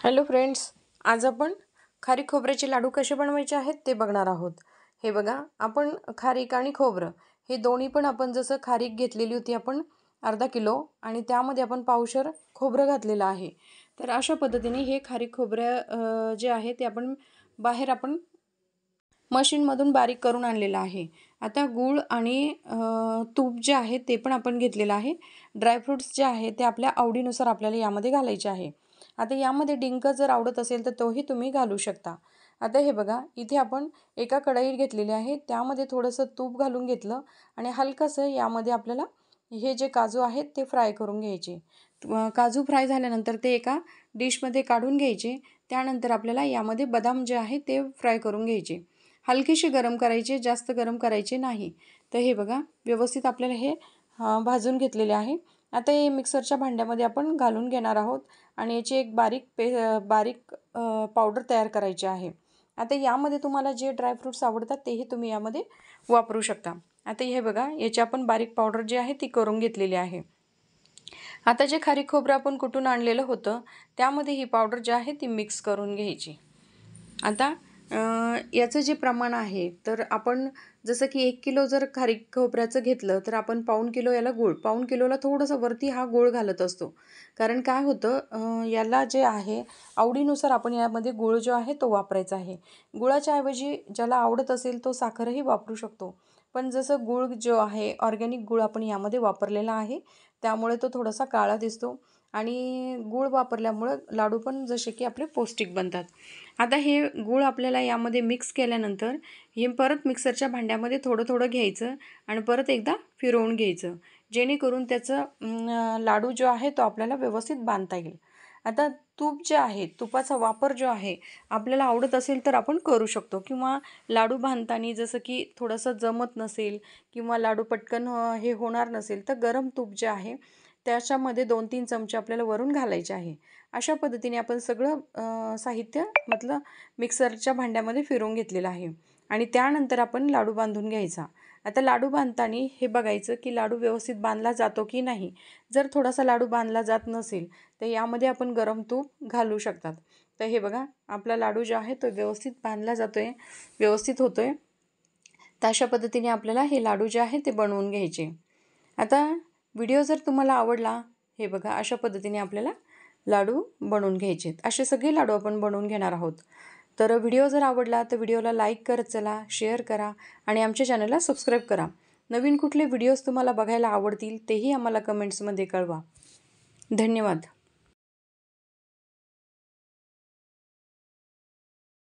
Hello friends, आज आपण खारीक खोबऱ्याचे लाडू कसे बनवायचे आहेत ते बघणार आहोत। हे बघा, आपण खारीक आणि खोबरं हे दोन्ही पण आपण जसं खारीक घेतलेली होती आपण अर्धा किलो आणि त्यामध्ये आपण पावशर खोबरं घातलेलं आहे। तर अशा पद्धतीने हे खारीक खोबरं जे आहे ते बाहेर आपण मशीनमधून बारीक करून आणलेलं आहे। आता गूळ आणि तूप जे आहे ते पण आपण घेतलेलं आहे। ड्रायफ्रुट्स जे आहे ते आपल्या आवडीनुसार आपल्याला यामध्ये घालायचे आहे। आता यामध्ये डिंक जर आवडत असेल तर तोही तुम्ही घालू शकता। आता हे बघा, इथे आपण एका कढईत घेतलेली आहे, त्यामध्ये थोडंसं तूप घालून घेतलं आणि हलकंसं यामध्ये आपल्याला हे जे काजू आहेत ते फ्राय करून घ्यायचे। काजू फ्राय झाल्यानंतर ते एका डिशमध्ये काढून घ्यायचे। त्यानंतर आपल्याला यामध्ये बदाम जे आहे ते फ्राय करून घ्यायचे। हलकीशी गरम करायचे, जास्त गरम करायचे नाही। तर हे बघा, व्यवस्थित आपल्याला हे भाजून घेतलेले आहे। आता हे मिक्सरच्या भांड्यामध्ये आपण घालून घेणार आहोत आणि याची एक बारीक पावडर तयार करायची आहे। आता यामध्ये तुम्हाला जे ड्रायफ्रुट्स आवडतात तेही तुम्ही यामध्ये वापरू शकता। आता हे बघा, याची आपण बारीक पावडर जी आहे ती करून घेतलेली आहे। आता जे खारीक खोबरं आपण कुटून आणलेलं होतं त्यामध्ये ही पावडर जी आहे ती मिक्स करून घ्यायची। आता याचं जे प्रमाण आहे, तर आपण जसं की 1 किलो जर खारीक खोबऱ्याचं घेतलं तर आपण पाऊण किलो याला गूळ, पाऊण किलोला थोडंसं वरती हा गूळ घालत असतो। कारण काय होतं, याला जे आहे आवडीनुसार आपण यामध्ये गूळ जो आहे तो वापरायचा आहे। गुळाच्या ऐवजी ज्याला आवडत असेल तो साखरही वापरू शकतो। पण जसं गूळ जो आहे ऑर्गॅनिक गूळ आपण यामध्ये वापरलेला आहे, त्यामुळे तो थोडासा काळा दिसतो आणि गूळ वापरल्यामुळं लाडू पण जसे की आपले पौष्टिक बनतात। आता हे गूळ आपल्याला यामध्ये मिक्स केल्यानंतर हे परत मिक्सरच्या भांड्यामध्ये थोडं थोडं घ्यायचं आणि परत एकदा फिरवून घ्यायचं, जेणेकरून त्याचं लाडू जो आहे तो आपल्याला व्यवस्थित बांधता येईल। आता तूप जे आहे, तुपाचा वापर जो आहे आपल्याला आवडत असेल तर आपण करू शकतो, किंवा लाडू बांधताना जसं की थोडंसं जमत नसेल किंवा लाडू पटकन हे होणार नसेल तर गरम तूप जे आहे त्याच्यामध्ये 2-3 चमचे आपल्याला वरून घालायचे आहे। अशा पद्धतीने आपण सगळं साहित्य मिक्सरच्या भांड्यामध्ये फिरवून घेतलेलं आहे आणि त्यानंतर आपण लाडू बांधून घ्यायचा। आता लाडू बांधताना हे बघायचं की लाडू व्यवस्थित बांधला जातो की नाही। जर थोडासा लाडू बांधला जात नसेल तर यामध्ये आपण गरम तूप घालू शकतात। तर हे बघा, आपला लाडू जो आहे तो व्यवस्थित बांधला जातोय, व्यवस्थित होतोय। तर अशा पद्धतीने आपल्याला हे लाडू जे आहे ते बनवून घ्यायचे। आता व्हिडिओ जर तुम्हाला आवडला, हे बघा अशा पद्धतीने आपल्याला लाडू बनवून घ्यायचे। असे सगळे लाडू आपण बनवून घेणार आहोत। तर व्हिडिओ जर आवडला तर व्हिडिओला लाईक करत चला, शेअर करा आणि आमच्या चॅनलला सबस्क्राईब करा। नवीन कुठले व्हिडिओज तुम्हाला बघायला आवडतील तेही आम्हाला कमेंट्समध्ये कळवा। धन्यवाद।